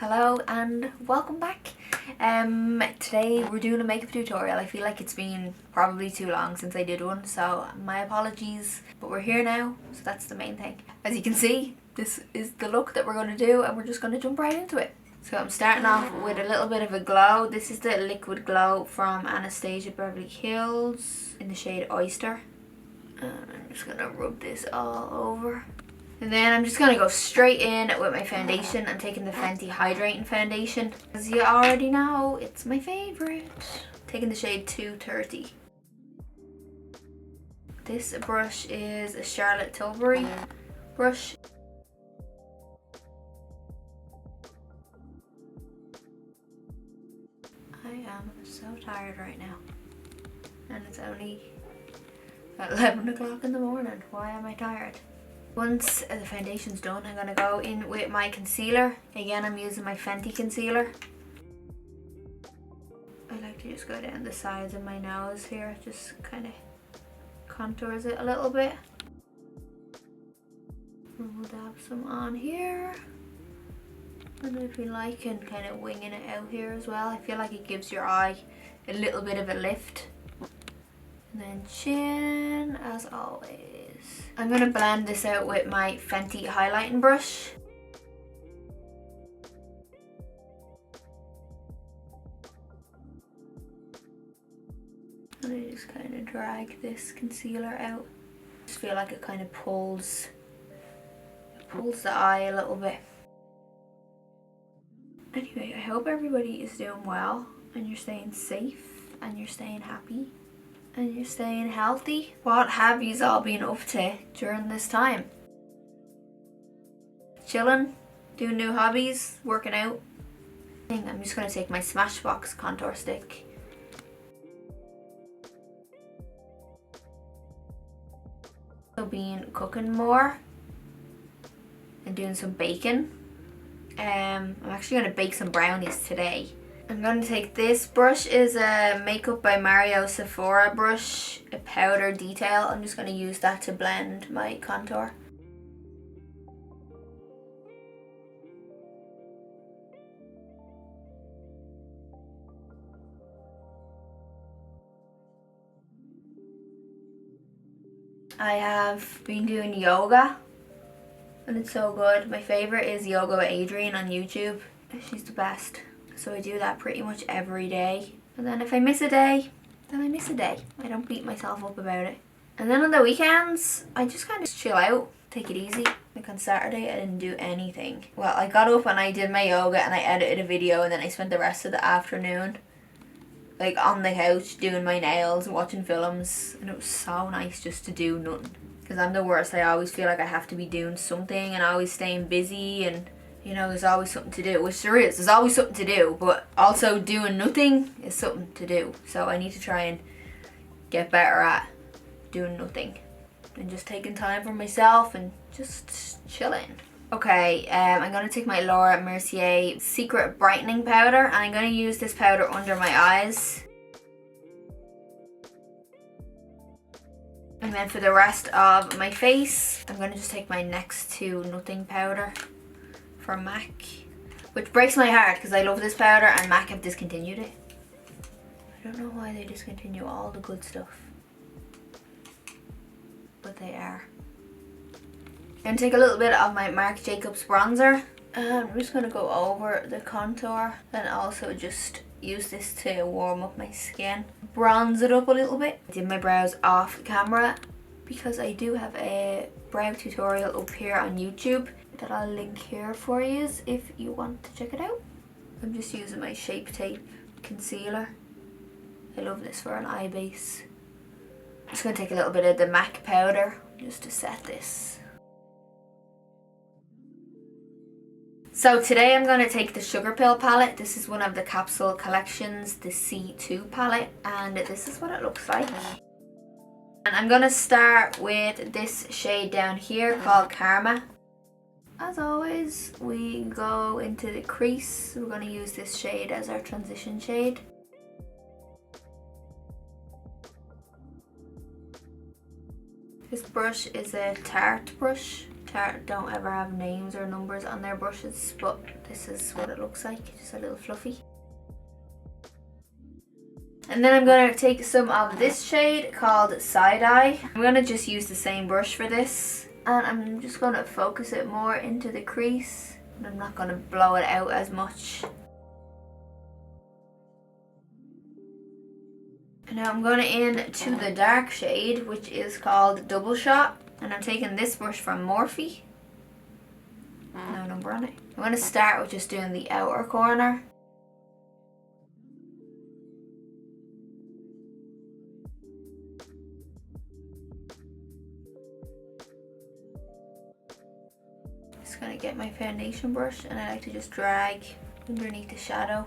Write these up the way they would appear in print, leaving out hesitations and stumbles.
Hello and welcome back. Today we're doing a makeup tutorial. I feel like it's been probably too long since I did one, so my apologies, but we're here now, so that's the main thing. As you can see, this is the look that we're going to do and we're just going to jump right into it. So I'm starting off with a little bit of a glow. This is the Liquid Glow from Anastasia Beverly Hills in the shade Oyster. And I'm just going to rub this all over. And then I'm just going to go straight in with my foundation. I'm taking the Fenty Hydrating Foundation. As you already know, it's my favourite. Taking the shade 230. This brush is a Charlotte Tilbury brush. I am so tired right now. And it's only 11 o'clock in the morning. Why am I tired? Once the foundation's done, I'm going to go in with my concealer. Again, I'm using my Fenty concealer. I like to just go down the sides of my nose here, just kind of contours it a little bit. And we'll dab some on here. And if you like, and kind of winging it out here as well. I feel like it gives your eye a little bit of a lift. And then chin, as always. I'm going to blend this out with my Fenty highlighting brush. And I just kind of drag this concealer out. I just feel like it kind of pulls the eye a little bit. Anyway, I hope everybody is doing well and you're staying safe and you're staying happy. And you're staying healthy. What have you all been up to during this time? Chilling? Doing new hobbies? Working out? I'm just going to take my Smashbox contour stick. So been cooking more and doing some baking. I'm actually going to bake some brownies today. I'm going to take this brush, is a Makeup by Mario Sephora brush, a powder detail. I'm just going to use that to blend my contour. I have been doing yoga and it's so good. My favourite is Yoga with Adriene on YouTube. She's the best. So I do that pretty much every day. And then if I miss a day, then I miss a day. I don't beat myself up about it. And then on the weekends, I just kind of chill out, take it easy. Like on Saturday, I didn't do anything. Well, I got up and I did my yoga and I edited a video, and then I spent the rest of the afternoon like on the couch doing my nails and watching films. And it was so nice just to do nothing. Because I'm the worst. I always feel like I have to be doing something and always staying busy, and you know, there's always something to do, which there is. There's always something to do, but also doing nothing is something to do. So I need to try and get better at doing nothing and just taking time for myself and just chilling. Okay, I'm going to take my Laura Mercier Secret Brightening Powder, and I'm going to use this powder under my eyes. And then for the rest of my face, I'm going to just take my Next to Nothing powder from MAC, which breaks my heart because I love this powder and MAC have discontinued it. I don't know why they discontinue all the good stuff, but they are. I'm going to take a little bit of my Marc Jacobs bronzer, and I'm just going to go over the contour and also just use this to warm up my skin, bronze it up a little bit. I did my brows off camera because I do have a brow tutorial up here on YouTube that I'll link here for you if you want to check it out. I'm just using my Shape Tape concealer. I love this for an eye base. I'm just going to take a little bit of the MAC powder just to set this. So today I'm going to take the Sugar Pill palette. This is one of the Capsule Collections, the C2 palette, and this is what it looks like. And I'm going to start with this shade down here called Karma. As always, we go into the crease. We're going to use this shade as our transition shade. This brush is a Tarte brush. Tarte don't ever have names or numbers on their brushes, but this is what it looks like, just a little fluffy. And then I'm going to take some of this shade called Side Eye. I'm going to just use the same brush for this. And I'm just going to focus it more into the crease. And I'm not going to blow it out as much. And now I'm going into the dark shade, which is called Double Shot. And I'm taking this brush from Morphe. No number on it. I'm going to start with just doing the outer corner. Just going to get my foundation brush and I like to just drag underneath the shadow.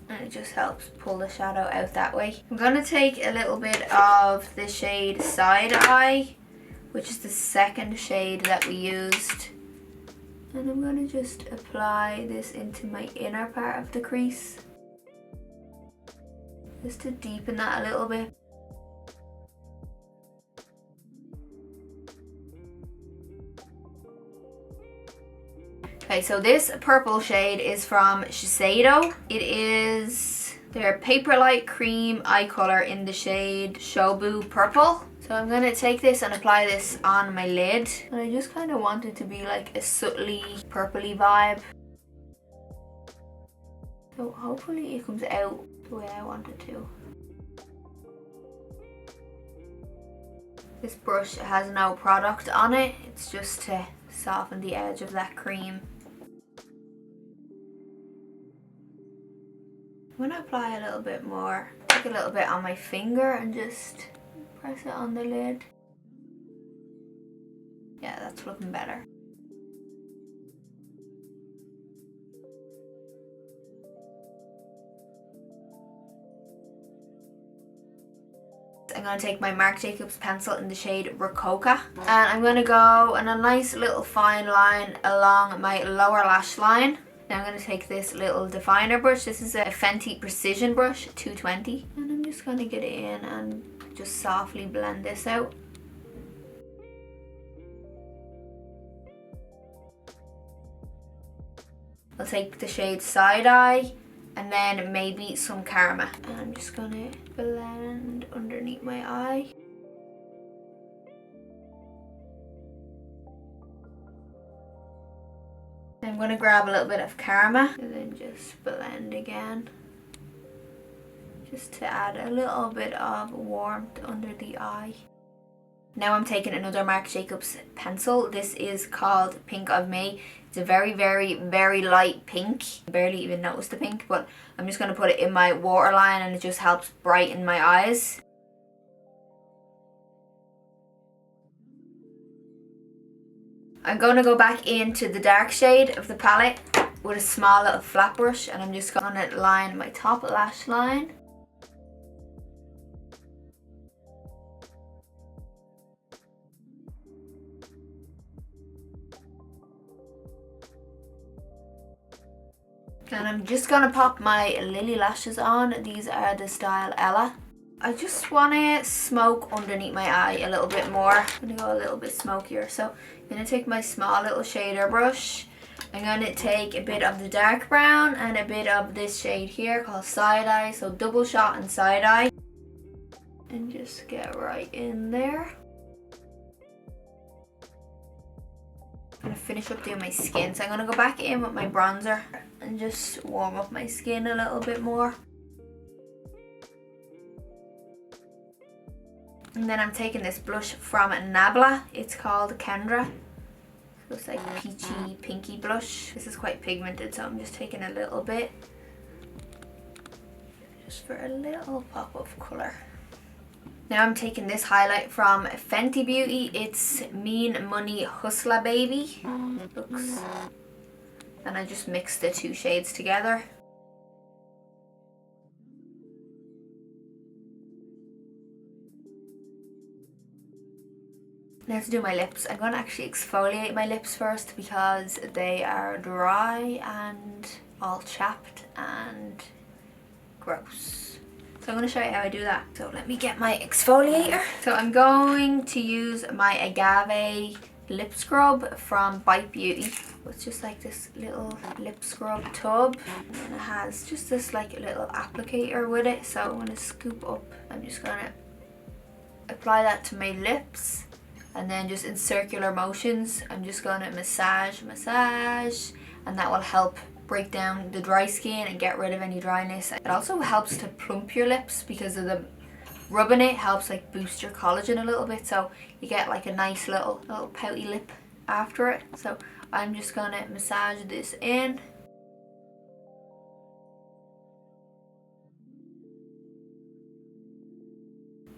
And it just helps pull the shadow out that way. I'm going to take a little bit of the shade Side Eye, which is the second shade that we used. And I'm going to just apply this into my inner part of the crease. Just to deepen that a little bit. Okay, so this purple shade is from Shiseido. It is their Paperlight Cream eye color in the shade Shobu Purple. So I'm going to take this and apply this on my lid. And I just kind of want it to be like a subtly purpley vibe. So hopefully it comes out the way I want it to. This brush has no product on it. It's just to soften the edge of that cream. I'm going to apply a little bit more. Take a little bit on my finger and just press it on the lid. Yeah, that's looking better. I'm going to take my Marc Jacobs pencil in the shade Rococa. And I'm going to go on a nice little fine line along my lower lash line. Now I'm going to take this little definer brush. This is a Fenty Precision brush, 220. And I'm just going to get it in and just softly blend this out. I'll take the shade Side Eye and then maybe some Karma. And I'm just going to blend underneath my eye. I'm going to grab a little bit of Karma and then just blend again. Just to add a little bit of warmth under the eye. Now I'm taking another Marc Jacobs pencil. This is called Pink of Me. It's a very, very, very light pink. I barely even noticed the pink, but I'm just going to put it in my waterline and it just helps brighten my eyes. I'm going to go back into the dark shade of the palette with a small little flat brush and I'm just going to line my top lash line. And I'm just going to pop my Lily lashes on. These are the style Ella. I just want to smoke underneath my eye a little bit more. I'm going to go a little bit smokier. So I'm going to take my small little shader brush. I'm going to take a bit of the dark brown and a bit of this shade here called Side Eye. So Double Shot and Side Eye. And just get right in there. I'm going to finish up doing my skin. So I'm going to go back in with my bronzer and just warm up my skin a little bit more. And then I'm taking this blush from Nabla. It's called Kendra. It looks like peachy, pinky blush. This is quite pigmented, so I'm just taking a little bit. Just for a little pop of colour. Now I'm taking this highlight from Fenty Beauty. It's Mean Money Hustler Baby. Looks. And I just mixed the two shades together. Now to do my lips, I'm going to actually exfoliate my lips first because they are dry and all chapped and gross. So I'm going to show you how I do that. So let me get my exfoliator. So I'm going to use my agave lip scrub from Bite Beauty. It's just like this little lip scrub tub, and it has just this like little applicator with it. So I'm going to scoop up. I'm just going to apply that to my lips, and then just in circular motions I'm just going to massage, and that will help break down the dry skin and get rid of any dryness. It also helps to plump your lips because of the rubbing it helps like boost your collagen a little bit, so you get like a nice little pouty lip after it. So I'm just gonna massage this in.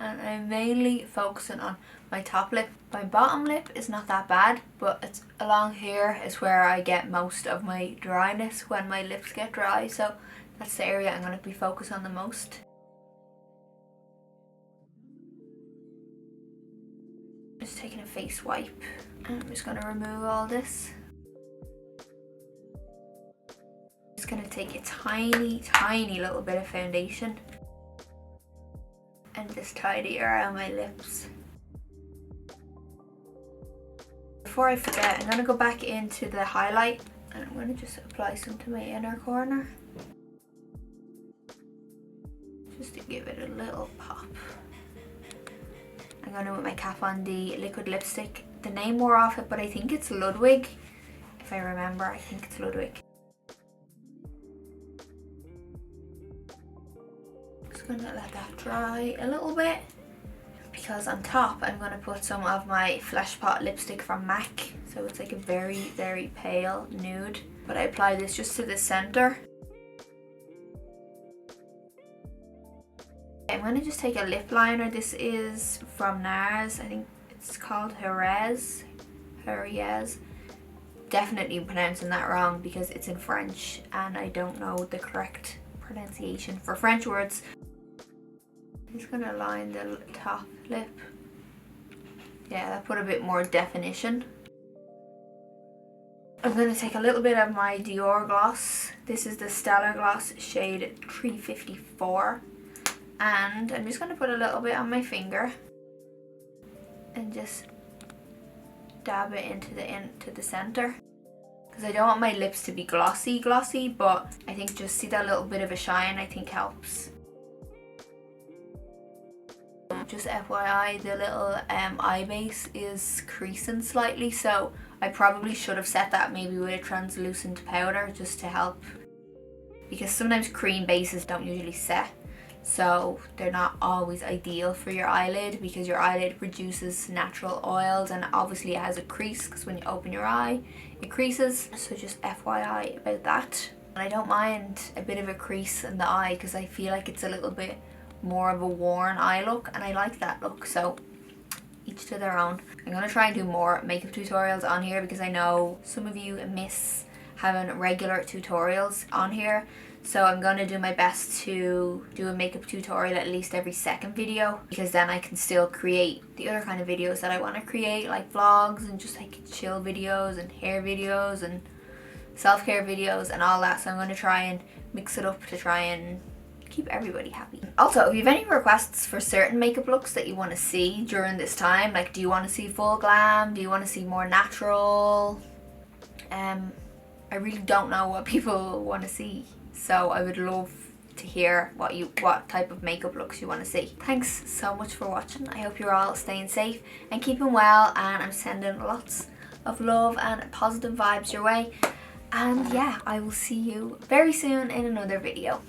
And I'm mainly focusing on my top lip. My bottom lip is not that bad, but it's along here is where I get most of my dryness when my lips get dry, so that's the area I'm going to be focused on the most. Just taking a face wipe, and I'm just going to remove all this. Just going to take a tiny little bit of foundation and just tidy it around my lips. Before I forget, I'm going to go back into the highlight, and I'm going to just apply some to my inner corner just to give it a little pop. I'm going to put my cap on the liquid lipstick. The name wore off it, but I think it's Ludwig. If I remember, I think it's Ludwig. Just going to let that dry a little bit, because on top I'm going to put some of my Flesh Pot lipstick from MAC. So it's like a very pale nude, but I apply this just to the center. I'm going to just take a lip liner. This is from NARS. I think it's called Jerez. Definitely pronouncing that wrong because it's in French and I don't know the correct pronunciation for French words. I'm just going to line the top lip. Yeah, that put a bit more definition. I'm going to take a little bit of my Dior gloss. This is the Stellar Gloss shade 354. And I'm just going to put a little bit on my finger and just dab it into the center. Because I don't want my lips to be glossy, but I think just see that little bit of a shine I think helps. Just FYI, the little eye base is creasing slightly, so I probably should have set that maybe with a translucent powder just to help, because sometimes cream bases don't usually set, so they're not always ideal for your eyelid because your eyelid produces natural oils and obviously it has a crease because when you open your eye it creases, so just FYI about that. And I don't mind a bit of a crease in the eye because I feel like it's a little bit more of a worn eye look and I like that look, so each to their own. I'm going to try and do more makeup tutorials on here because I know some of you miss having regular tutorials on here, so I'm going to do my best to do a makeup tutorial at least every second video, because then I can still create the other kind of videos that I want to create, like vlogs and just like chill videos and hair videos and self-care videos and all that. So I'm going to try and mix it up to try and keep everybody happy. Also, if you have any requests for certain makeup looks that you want to see during this time, like do you want to see full glam, do you want to see more natural, I really don't know what people want to see, so I would love to hear what type of makeup looks you want to see. Thanks so much for watching. I hope you're all staying safe and keeping well, and I'm sending lots of love and positive vibes your way. And yeah, I will see you very soon in another video.